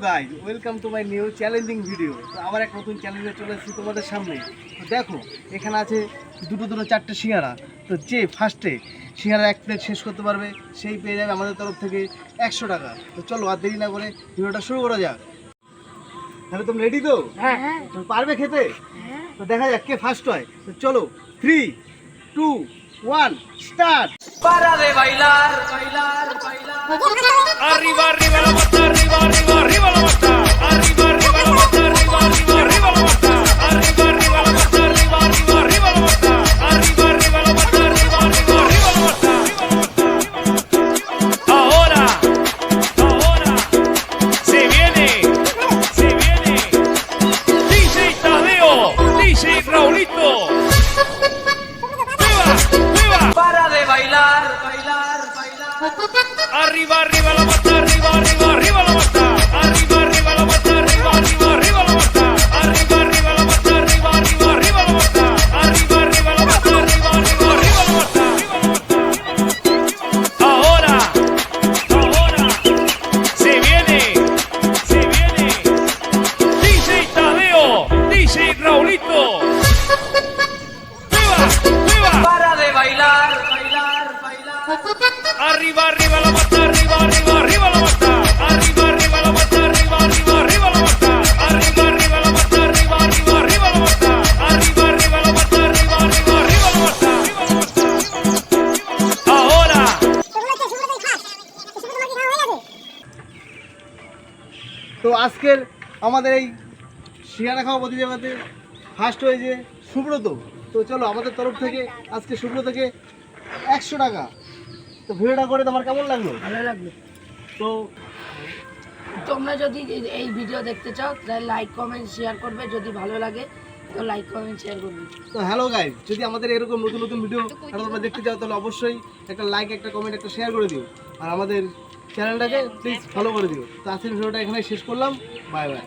Guys, welcome to my new challenging video. তো আবার এক নতুন চ্যালেঞ্জে চলে এসেছি তোমাদের সামনে। তো দেখো, এখানে আছে দুটো চারটে সিঙ্গারা। তো যে ফার্স্টে সিঙ্গারা এক প্লেট শেষ করতে পারবে সেই পেয়ে যাবে আমাদের তরফ থেকে 100 টাকা। তো চলো আর দেরি না করে ভিডিওটা শুরু করা যাক। তাহলে তুমি রেডি তো? হ্যাঁ। তুমি পারবে খেতে? তো দেখা যাক কে ফার্স্ট হয়। তো চলো 3, 2, 1 start. Para de bailar, bailar, bailar. Arriba, arriba la mata, arriba, arriba, arriba la mata. Arriba, arriba la mata, arriba, arriba, arriba la mata. Arriba, arriba la mata, arriba, arriba, arriba la mata. Arriba, arriba la mata, arriba, arriba, arriba la mata. Ahora, se viene. DJ Tadeo, DJ Raulito. Para de bailar, bailar, bailar. Arriba, arriba la mata, arriba, arriba, arriba la mata. Arriba, arriba la mata, arriba, arriba, arriba la mata. Arriba, arriba la mata, arriba, arriba, arriba la mata. Arriba, arriba la mata, arriba, arriba, arriba la mata. Ahora, se viene. DJ Tadeo, DJ Raulito. Para de bailar, bailar, bailar. Arriba, arriba la mata, arriba, arriba, arriba la mata. Arriba, arriba la mata, arriba, arriba, arriba la mata. Arriba, arriba la mata, arriba, arriba, arriba la mata. Arriba, arriba la mata, arriba, arriba, arriba la mata. Ahora. তো আজকের আমাদের এই সিঙ্গারা খাওয়া প্রতিযোগিতাতে ফার্স্ট হয়েছে সুব্রত। তো চলো আমাদের তরফ থেকে আজকে সুব্রতকে 100 টাকা। তো ভিডিওটা করে তোমার কেমন লাগলো? ভালো লাগলো। তো তোমরা যদি এই ভিডিও দেখতে চাও তাহলে লাইক কমেন্ট শেয়ার করবে, যদি ভালো লাগে তো লাইক কমেন্ট শেয়ার করবে। তো হ্যালো গাইজ, যদি আমাদের এরকম নতুন ভিডিও তোমরা দেখতে চাও তাহলে অবশ্যই একটা লাইক, একটা কমেন্ট, একটা শেয়ার করে দিও। আর আমাদের চ্যানেলটাকে প্লিজ ফলো করে দিও। তো আজকের ভিডিওটা এখানে শেষ করলাম। Bye bye.